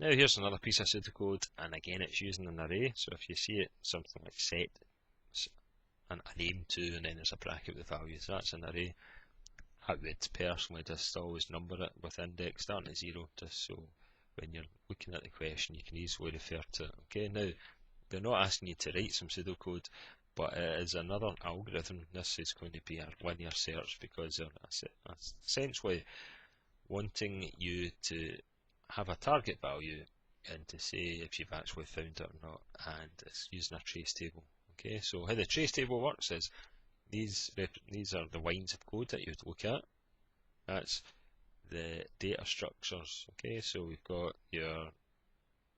Now here's another piece of pseudocode, and again it's using an array. So if you see it, something like set an name to, and then there's a bracket with values, that's an array. I would personally just always number it with index starting at 0, just so when you're looking at the question you can easily refer to it. Okay, now they're not asking you to write some pseudocode, but it is another algorithm. This is going to be a linear search because they're essentially wanting you to have a target value and to say if you've actually found it or not, and it's using a trace table. Okay, so how the trace table works is these are the lines of code that you would look at. That's the data structures. Okay, so we've got your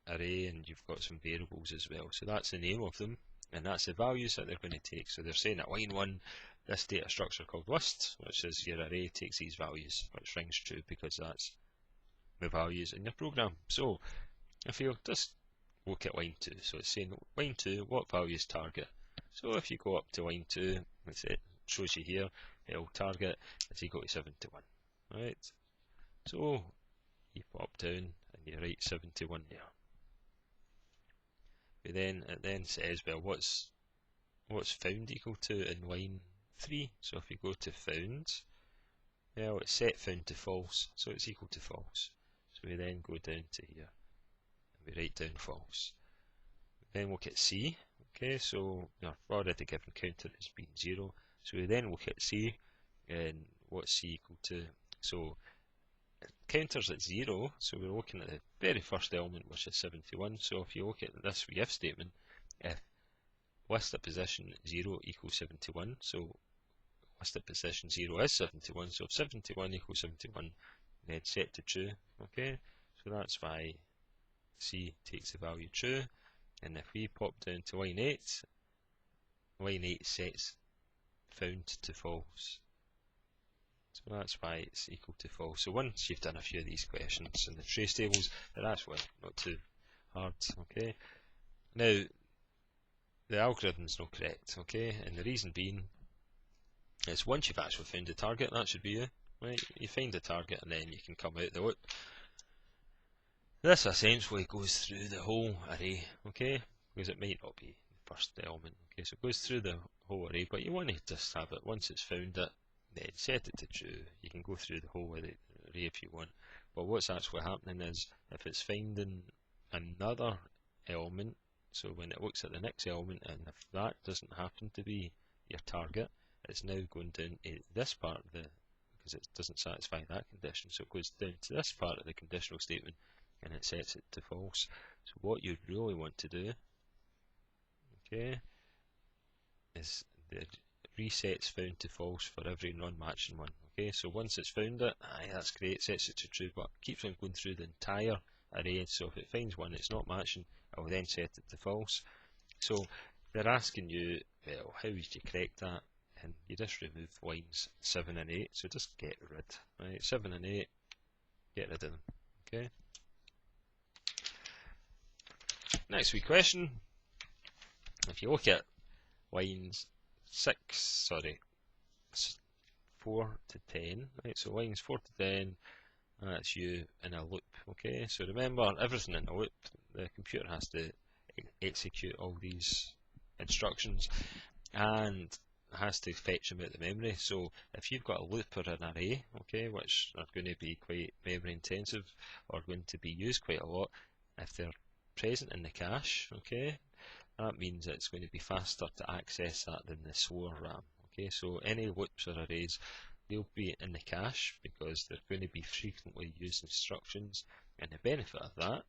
array and you've got some variables as well. So that's the name of them, and that's the values that they're going to take. So they're saying at line 1, this data structure called list, which is your array, takes these values, which rings true because that's the values in your program. So if you just look at line 2, so it's saying line 2, what values target? So if you go up to line 2, it shows you here, it'll target is equal to 71. Right? So you pop down and you write 71 there. But then it then says, well, what's found equal to in line 3? So if you go to found, well, it's set found to false, so it's equal to false. So we then go down to here and we write down false. Then look at C. Okay, so we've already given counter as being 0. So we then look at C, and what's C equal to? So counter's at 0, so we're looking at the very first element, which is 71. So if you look at this if statement, if list at position 0 equals 71, so list at position 0 is 71, so if 71 equals 71, then set to true. Okay, so that's why C takes the value true. And if we pop down to line 8, line 8 sets found to false. So that's why it's equal to false. So once you've done a few of these questions in the trace tables, they're actually not too hard. Okay. Now the algorithm's not correct. Okay, and the reason being is once you've actually found the target, that should be you. Right? You find the target and then you can come out the loop. This essentially goes through the whole array, okay, because it might not be the first element. Okay, so it goes through the whole array, but you want to just have it, once it's found it, then set it to true. You can go through the whole array if you want, but what's actually happening is if it's finding another element, so when it looks at the next element, and if that doesn't happen to be your target, it's now going down to this part of the, because it doesn't satisfy that condition, so it goes down to this part of the conditional statement and it sets it to false. So what you really want to do, okay, is the resets found to false for every non-matching one. Okay, so once it's found it, that's great, sets it to true, but keeps on going through the entire array. So if it finds one it's not matching, it will then set it to false. So they're asking you, well, how would you correct that? And you just remove lines 7 and 8. So just get rid, right? 7 and 8, get rid of them. Okay. Next wee question. If you look at lines 4 to 10, right? So lines 4 to 10, that's you in a loop. Okay, so remember, everything in a loop, the computer has to execute all these instructions and has to fetch them out the memory. So if you've got a loop or an array, okay, which are going to be quite memory intensive or going to be used quite a lot, if they're present in the cache, okay, that means it's going to be faster to access that than the slower RAM. Okay, so any loops or arrays, they'll be in the cache because they're going to be frequently used instructions, and the benefit of that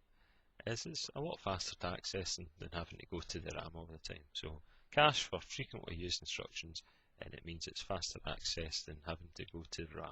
is it's a lot faster to access than having to go to the RAM all the time. So cache for frequently used instructions, and it means it's faster access than having to go to the RAM.